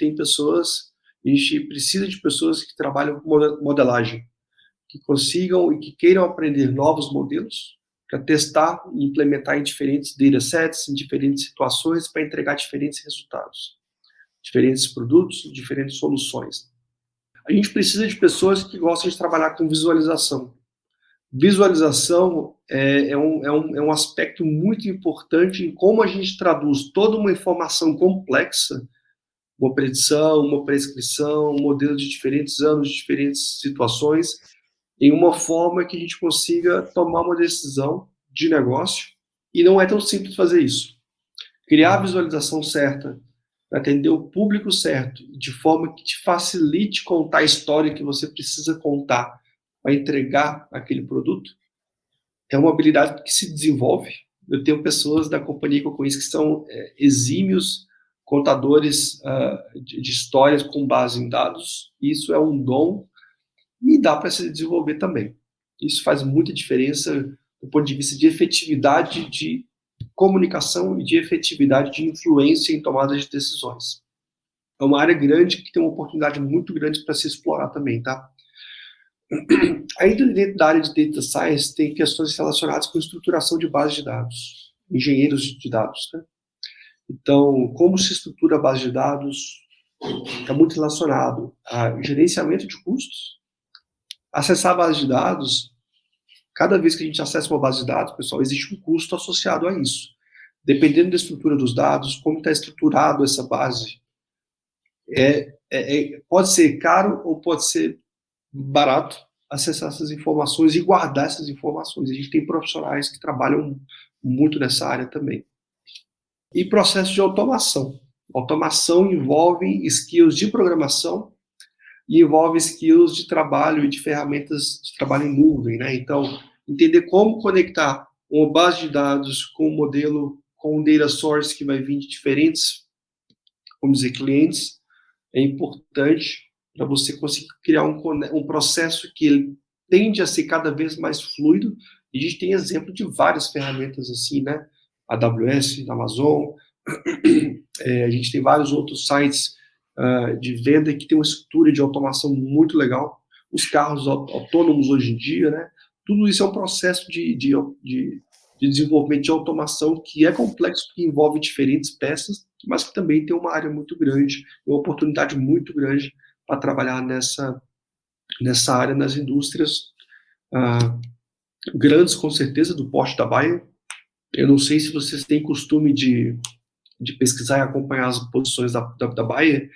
precisa de pessoas que trabalham com modelagem, que consigam e que queiram aprender novos modelos para testar e implementar em diferentes datasets, em diferentes situações, para entregar diferentes resultados, diferentes produtos, diferentes soluções. A gente precisa de pessoas que gostam de trabalhar com visualização. Visualização é um aspecto muito importante em como a gente traduz toda uma informação complexa, uma predição, uma prescrição, um modelo de diferentes anos, de diferentes situações, em uma forma que a gente consiga tomar uma decisão de negócio, e não é tão simples fazer isso. Criar a visualização certa, para atender o público certo, de forma que te facilite contar a história que você precisa contar para entregar aquele produto, é uma habilidade que se desenvolve. Eu tenho pessoas da companhia que eu conheço que são exímios contadores de histórias com base em dados. Isso é um dom e dá para se desenvolver também. Isso faz muita diferença do ponto de vista de efetividade de comunicação e de efetividade de influência em tomada de decisões. É uma área grande que tem uma oportunidade muito grande para se explorar também, tá? Ainda dentro da área de Data Science, tem questões relacionadas com estruturação de base de dados, engenheiros de dados, né? Então, como se estrutura a base de dados está muito relacionado a gerenciamento de custos. Acessar a base de dados, cada vez que a gente acessa uma base de dados, pessoal, existe um custo associado a isso. Dependendo da estrutura dos dados, como está estruturado essa base, pode ser caro ou pode ser barato acessar essas informações e guardar essas informações. A gente tem profissionais que trabalham muito nessa área também. E processo de automação. Automação envolve skills de programação e envolve skills de trabalho e de ferramentas de trabalho em nuvem, né? Então, entender como conectar uma base de dados com um modelo, com um data source que vai vir de diferentes, vamos dizer, clientes, é importante para você conseguir criar um processo que ele tende a ser cada vez mais fluido. E a gente tem exemplo de várias ferramentas assim, né? AWS, Amazon, a gente tem vários outros sites de venda que tem uma estrutura de automação muito legal. Os carros autônomos hoje em dia, né? Tudo isso é um processo de desenvolvimento de automação que é complexo, que envolve diferentes peças, mas que também tem uma área muito grande, uma oportunidade muito grande para trabalhar nessa área, nas indústrias grandes, com certeza, do porte da Bayer. Eu não sei se vocês têm costume de pesquisar e acompanhar as posições da Bayer,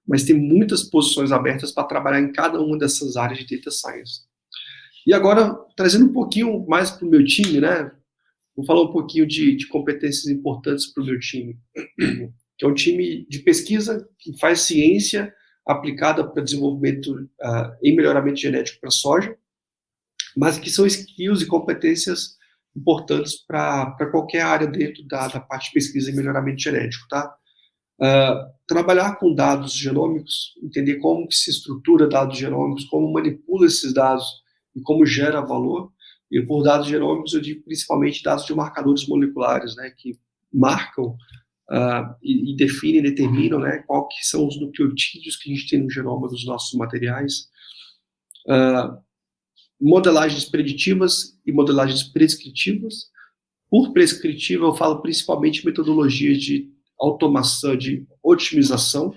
mas tem muitas posições abertas para trabalhar em cada uma dessas áreas de Data Science. E agora, trazendo um pouquinho mais para o meu time, né? Vou falar um pouquinho de competências importantes para o meu time, que é um time de pesquisa que faz ciência aplicada para desenvolvimento em melhoramento genético para soja, mas que são skills e competências importantes para qualquer área dentro da parte de pesquisa e melhoramento genético, tá? Trabalhar com dados genômicos, entender como que se estrutura dados genômicos, como manipula esses dados e como gera valor. E por dados genômicos eu digo principalmente dados de marcadores moleculares, né, que marcam e definem, determinam, né, qual que são os nucleotídeos que a gente tem no genoma dos nossos materiais. Modelagens preditivas e modelagens prescritivas. Por prescritiva eu falo principalmente metodologias de automação, de otimização.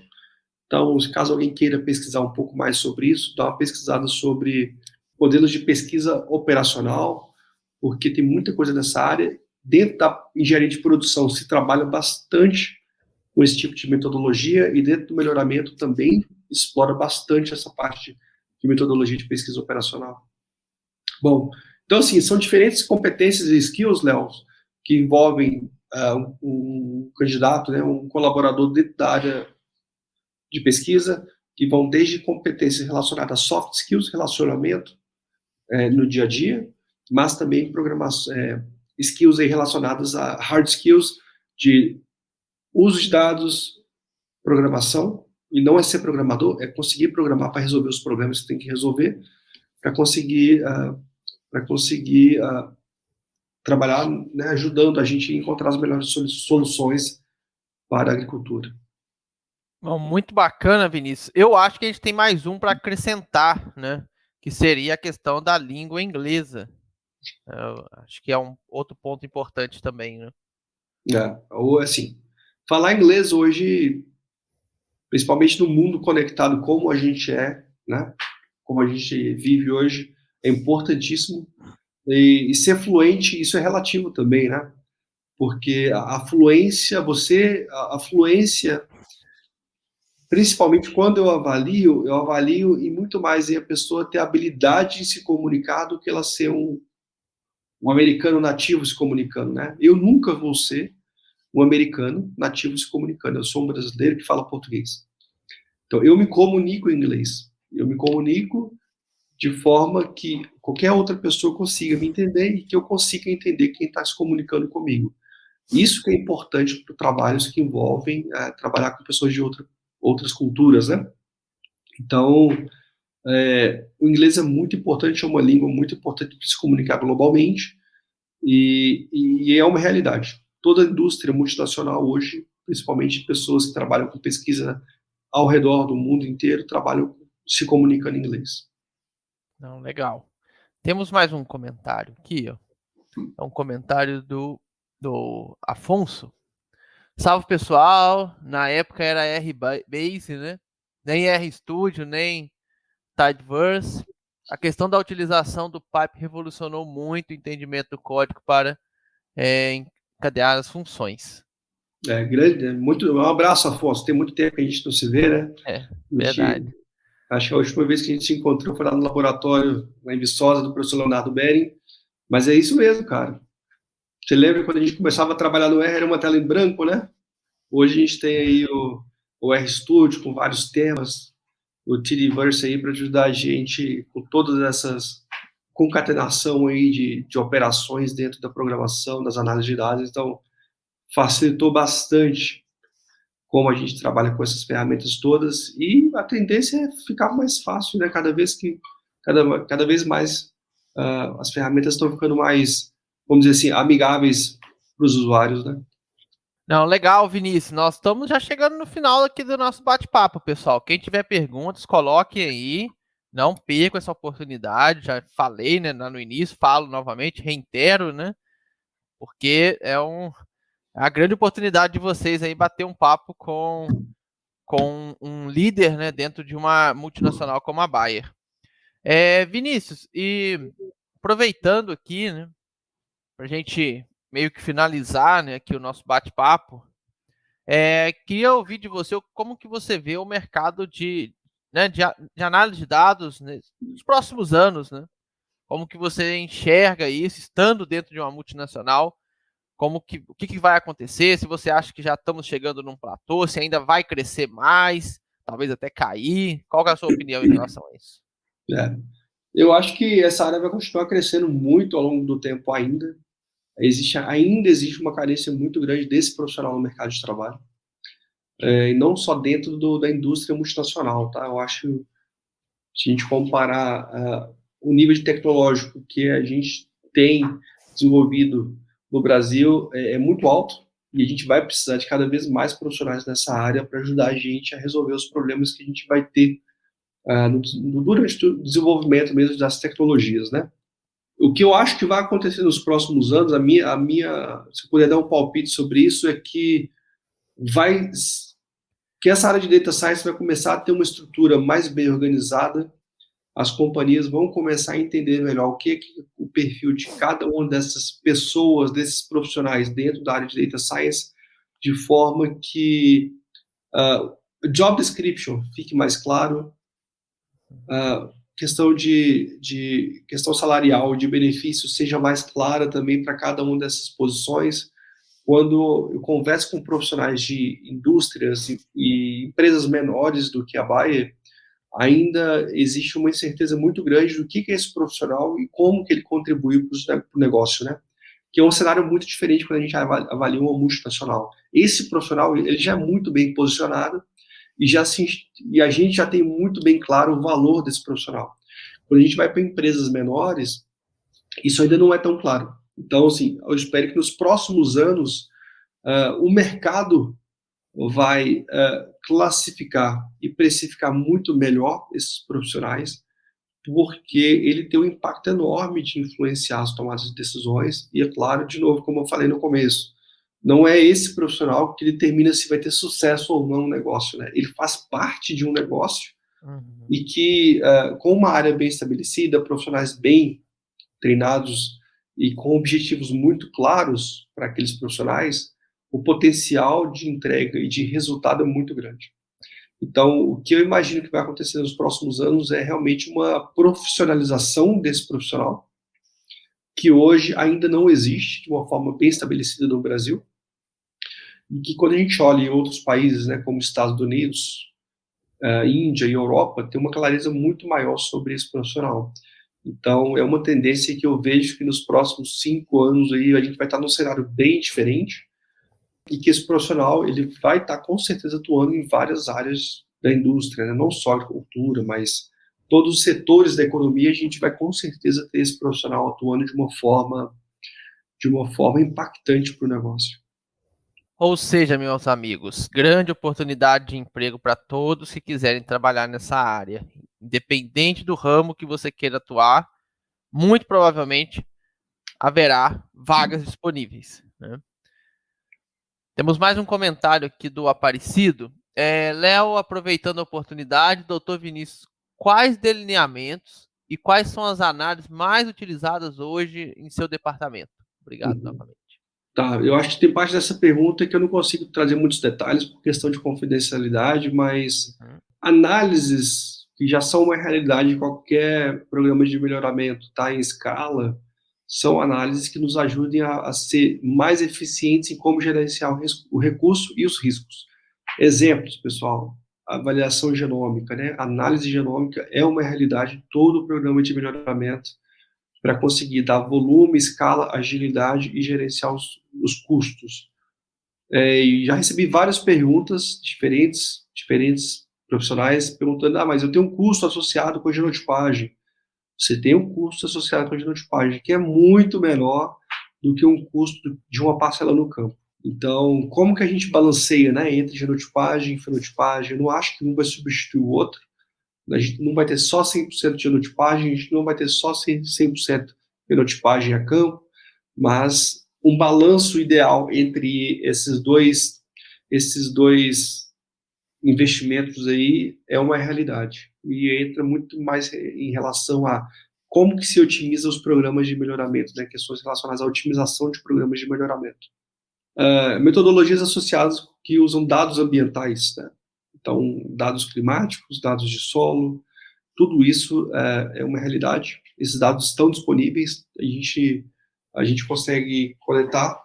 Então, caso alguém queira pesquisar um pouco mais sobre isso, dá uma pesquisada sobre modelos de pesquisa operacional, porque tem muita coisa nessa área. Dentro da engenharia de produção se trabalha bastante com esse tipo de metodologia e dentro do melhoramento também explora bastante essa parte de metodologia de pesquisa operacional. Bom, então assim, são diferentes competências e skills, Léo, que envolvem um candidato, né, um colaborador dentro da área de pesquisa, que vão desde competências relacionadas a soft skills, relacionamento no dia a dia, mas também skills aí relacionadas a hard skills de uso de dados, programação, e não é ser programador, é conseguir programar para resolver os problemas que tem que resolver, para conseguir trabalhar, né, ajudando a gente a encontrar as melhores soluções para a agricultura. Bom, muito bacana, Vinícius. Eu acho que a gente tem mais um para acrescentar, né? Que seria a questão da língua inglesa. Eu acho que é um outro ponto importante também, né? Ou assim, falar inglês hoje, principalmente no mundo conectado como a gente é, né? Como a gente vive hoje, é importantíssimo. E ser fluente, isso é relativo também, né? Porque a fluência principalmente quando eu avalio e muito mais em a pessoa ter habilidade de se comunicar do que ela ser um americano nativo se comunicando, né? Eu nunca vou ser um americano nativo se comunicando. Eu sou um brasileiro que fala português. Então, eu me comunico em inglês. Eu me comunico de forma que qualquer outra pessoa consiga me entender e que eu consiga entender quem está se comunicando comigo. Isso que é importante para trabalhos que envolvem trabalhar com pessoas de outras culturas, né? Então, o inglês é muito importante, é uma língua muito importante para se comunicar globalmente e é uma realidade. Toda a indústria multinacional hoje, principalmente pessoas que trabalham com pesquisa ao redor do mundo inteiro, trabalham se comunicando em inglês. Não, legal. Temos mais um comentário aqui, ó. É um comentário do Afonso. Salve, pessoal. Na época era RBase, né? Nem RStudio, nem Tidyverse. A questão da utilização do pipe revolucionou muito o entendimento do código para encadear as funções. Um abraço, Afonso. Tem muito tempo que a gente não se vê, né? Verdade. Acho que a última vez que a gente se encontrou foi lá no laboratório, lá em Viçosa, do professor Leonardo Bering. Mas é isso mesmo, cara. Você lembra quando a gente começava a trabalhar no R, era uma tela em branco, né? Hoje a gente tem aí o RStudio com vários temas, o Tidyverse aí para ajudar a gente com todas essas concatenação aí de operações dentro da programação, das análises de dados. Então, facilitou bastante como a gente trabalha com essas ferramentas todas e a tendência é ficar mais fácil, né? Cada vez mais as ferramentas estão ficando mais, vamos dizer assim, amigáveis para os usuários, né? Não, legal, Vinícius. Nós estamos já chegando no final aqui do nosso bate-papo, pessoal. Quem tiver perguntas, coloquem aí. Não percam essa oportunidade. Já falei, né, no início, falo novamente, reitero, né? Porque é a grande oportunidade de vocês aí bater um papo com um líder, né, dentro de uma multinacional como a Bayer. Vinícius, e aproveitando aqui, né, para a gente meio que finalizar, né, aqui o nosso bate-papo, queria ouvir de você como que você vê o mercado né, de análise de dados, né, nos próximos anos, né? Como que você enxerga isso, estando dentro de uma multinacional, o que vai acontecer, se você acha que já estamos chegando num platô, se ainda vai crescer mais, talvez até cair, qual é a sua opinião em relação a isso? Eu acho que essa área vai continuar crescendo muito ao longo do tempo ainda. Ainda existe uma carência muito grande desse profissional no mercado de trabalho. E não só dentro da indústria multinacional, tá? Eu acho, se a gente comparar o nível de tecnológico que a gente tem desenvolvido no Brasil é muito alto e a gente vai precisar de cada vez mais profissionais nessa área para ajudar a gente a resolver os problemas que a gente vai ter durante o desenvolvimento mesmo das tecnologias, né? O que eu acho que vai acontecer nos próximos anos, se eu puder dar um palpite sobre isso, é que essa área de data science vai começar a ter uma estrutura mais bem organizada, as companhias vão começar a entender melhor o que é o perfil de cada uma dessas pessoas, desses profissionais dentro da área de data science, de forma que job description fique mais claro, questão salarial, de benefícios seja mais clara também para cada uma dessas posições. Quando eu converso com profissionais de indústrias e empresas menores do que a Bayer, ainda existe uma incerteza muito grande do que é esse profissional e como que ele contribui para o negócio, né? Que é um cenário muito diferente quando a gente avalia uma multinacional. Esse profissional, ele já é muito bem posicionado e a gente já tem muito bem claro o valor desse profissional. Quando a gente vai para empresas menores, isso ainda não é tão claro. Então, assim, eu espero que nos próximos anos o mercado vai classificar e precificar muito melhor esses profissionais, porque ele tem um impacto enorme de influenciar as tomadas de decisões, e é claro, de novo, como eu falei no começo, não é esse profissional que determina se vai ter sucesso ou não no negócio, né? Ele faz parte de um negócio e que, com uma área bem estabelecida, profissionais bem treinados e com objetivos muito claros para aqueles profissionais, o potencial de entrega e de resultado é muito grande. Então, o que eu imagino que vai acontecer nos próximos anos é realmente uma profissionalização desse profissional, que hoje ainda não existe de uma forma bem estabelecida no Brasil, e que quando a gente olha em outros países, né, como Estados Unidos, Índia e Europa, tem uma clareza muito maior sobre esse profissional. Então, é uma tendência que eu vejo que nos próximos 5 anos aí a gente vai estar num cenário bem diferente, e que esse profissional ele vai estar com certeza atuando em várias áreas da indústria, né? Não só agricultura, mas todos os setores da economia a gente vai com certeza ter esse profissional atuando de uma forma impactante para o negócio. Ou seja, meus amigos, grande oportunidade de emprego para todos que quiserem trabalhar nessa área. Independente do ramo que você queira atuar, muito provavelmente haverá vagas disponíveis, né? Temos mais um comentário aqui do Aparecido. Léo, aproveitando a oportunidade, doutor Vinícius, quais delineamentos e quais são as análises mais utilizadas hoje em seu departamento? Obrigado novamente. Tá, eu acho que tem parte dessa pergunta que eu não consigo trazer muitos detalhes por questão de confidencialidade, mas análises que já são uma realidade de qualquer programa de melhoramento, tá, em escala, são análises que nos ajudem a ser mais eficientes em como gerenciar o recurso e os riscos. Exemplos, pessoal, avaliação genômica, né? Análise genômica é uma realidade de todo o programa de melhoramento para conseguir dar volume, escala, agilidade e gerenciar os custos. E já recebi várias perguntas diferentes profissionais perguntando, mas eu tenho um custo associado com a genotipagem. Você tem um custo associado com a genotipagem, que é muito menor do que um custo de uma parcela no campo. Então, como que a gente balanceia, né, entre genotipagem e fenotipagem? Eu não acho que um vai substituir o outro. A gente não vai ter só 100% de genotipagem, a gente não vai ter só 100% fenotipagem a campo, mas um balanço ideal entre esses dois investimentos aí é uma realidade. E entra muito mais em relação a como que se otimiza os programas de melhoramento, né, questões relacionadas à otimização de programas de melhoramento. Metodologias associadas que usam dados ambientais, né? Então, dados climáticos, dados de solo, tudo isso é uma realidade. Esses dados estão disponíveis, a gente consegue coletar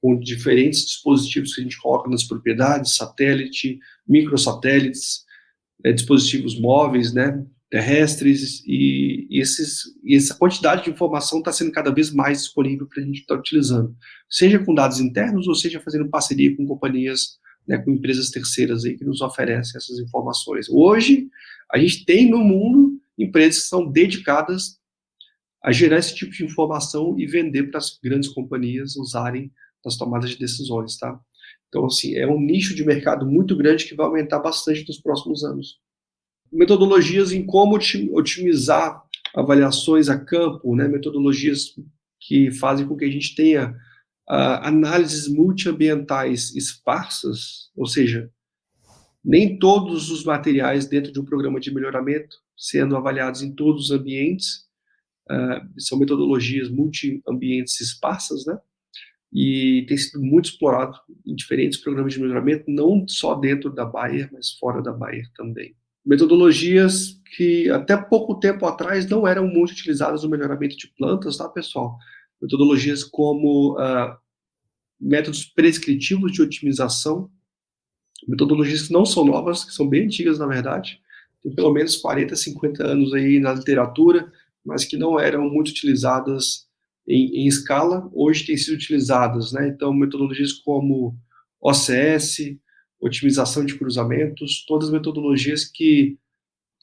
com diferentes dispositivos que a gente coloca nas propriedades, satélite, microsatélites, dispositivos móveis, né, terrestres, e essa quantidade de informação está sendo cada vez mais disponível para a gente estar utilizando, seja com dados internos ou seja fazendo parceria com companhias, né, com empresas terceiras aí que nos oferecem essas informações. Hoje, a gente tem no mundo empresas que são dedicadas a gerar esse tipo de informação e vender para as grandes companhias usarem nas tomadas de decisões, tá? Então, assim, é um nicho de mercado muito grande que vai aumentar bastante nos próximos anos. Metodologias em como otimizar avaliações a campo, né? Metodologias que fazem com que a gente tenha análises multiambientais esparsas, ou seja, nem todos os materiais dentro de um programa de melhoramento sendo avaliados em todos os ambientes, são metodologias multi-ambientes esparsas, né? E tem sido muito explorado em diferentes programas de melhoramento, não só dentro da Bayer, mas fora da Bayer também. Metodologias que até pouco tempo atrás não eram muito utilizadas no melhoramento de plantas, tá, pessoal? Metodologias como métodos prescritivos de otimização, metodologias que não são novas, que são bem antigas, na verdade, tem pelo menos 40, 50 anos aí na literatura, mas que não eram muito utilizadas em escala, hoje têm sido utilizadas, né? Então, metodologias como OCS, otimização de cruzamentos, todas metodologias que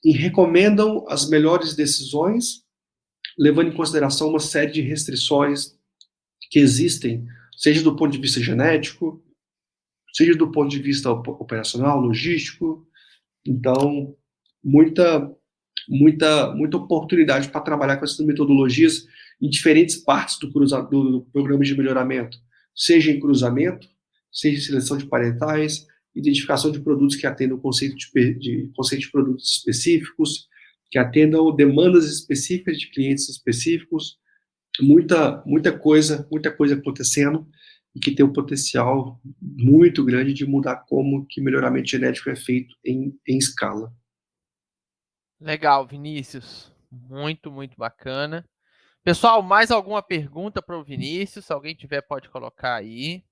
recomendam as melhores decisões, levando em consideração uma série de restrições que existem, seja do ponto de vista genético, seja do ponto de vista operacional, logístico. Então, muita oportunidade para trabalhar com essas metodologias em diferentes partes do programa de melhoramento, seja em cruzamento, seja em seleção de parentais, identificação de produtos que atendam o conceito de produtos específicos, que atendam demandas específicas de clientes específicos, muita coisa acontecendo, e que tem um potencial muito grande de mudar como que melhoramento genético é feito em escala. Legal, Vinícius. Muito, muito bacana. Pessoal, mais alguma pergunta para o Vinícius? Se alguém tiver, pode colocar aí.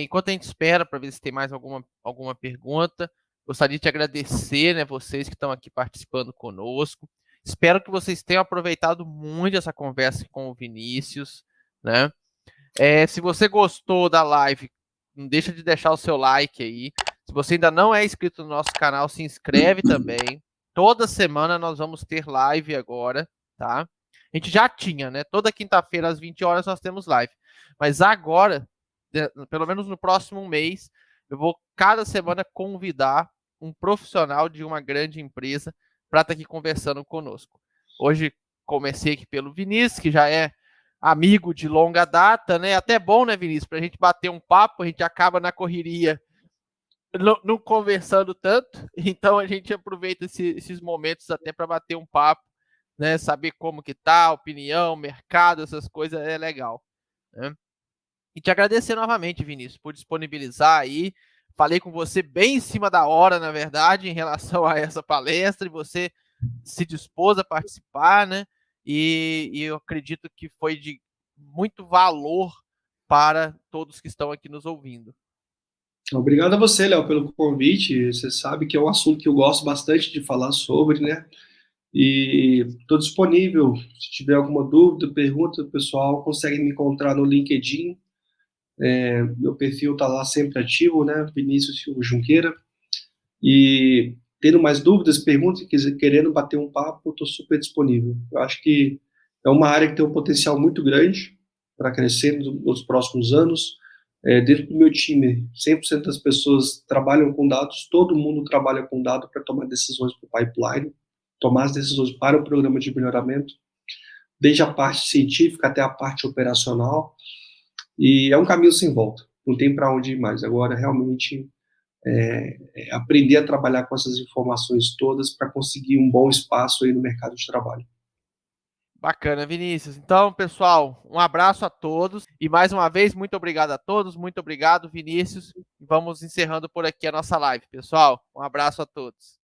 Enquanto a gente espera para ver se tem mais alguma pergunta, gostaria de agradecer, né, vocês que estão aqui participando conosco. Espero que vocês tenham aproveitado muito essa conversa com o Vinícius, né? Se você gostou da live, não deixa de deixar o seu like aí. Se você ainda não é inscrito no nosso canal, se inscreve também. Toda semana nós vamos ter live agora, tá? A gente já tinha, né? Toda quinta-feira às 20 horas nós temos live. Mas agora, pelo menos no próximo mês, eu vou cada semana convidar um profissional de uma grande empresa para estar aqui conversando conosco. Hoje comecei aqui pelo Vinícius, que já é amigo de longa data, né? Até bom, né, Vinícius? Para a gente bater um papo, a gente acaba na correria não conversando tanto, então a gente aproveita esses momentos até para bater um papo, né? Saber como que tá, opinião, mercado, essas coisas é legal, né? E te agradecer novamente, Vinícius, por disponibilizar aí. Falei com você bem em cima da hora, na verdade, em relação a essa palestra, e você se dispôs a participar, né? E eu acredito que foi de muito valor para todos que estão aqui nos ouvindo. Obrigado a você, Léo, pelo convite. Você sabe que é um assunto que eu gosto bastante de falar sobre, né? E estou disponível. Se tiver alguma dúvida, pergunta, o pessoal consegue me encontrar no LinkedIn. Meu perfil está lá sempre ativo, né? Vinícius Silva Junqueira. E tendo mais dúvidas, perguntas, querendo bater um papo, estou super disponível. Eu acho que é uma área que tem um potencial muito grande para crescer nos próximos anos. Dentro do meu time, 100% das pessoas trabalham com dados, todo mundo trabalha com dados para tomar decisões para o pipeline, tomar as decisões para o programa de melhoramento, desde a parte científica até a parte operacional, e é um caminho sem volta, não tem para onde ir mais. Agora, realmente, aprender a trabalhar com essas informações todas para conseguir um bom espaço aí no mercado de trabalho. Bacana, Vinícius. Então, pessoal, um abraço a todos e mais uma vez, muito obrigado a todos, muito obrigado, Vinícius. Vamos encerrando por aqui a nossa live, pessoal. Um abraço a todos.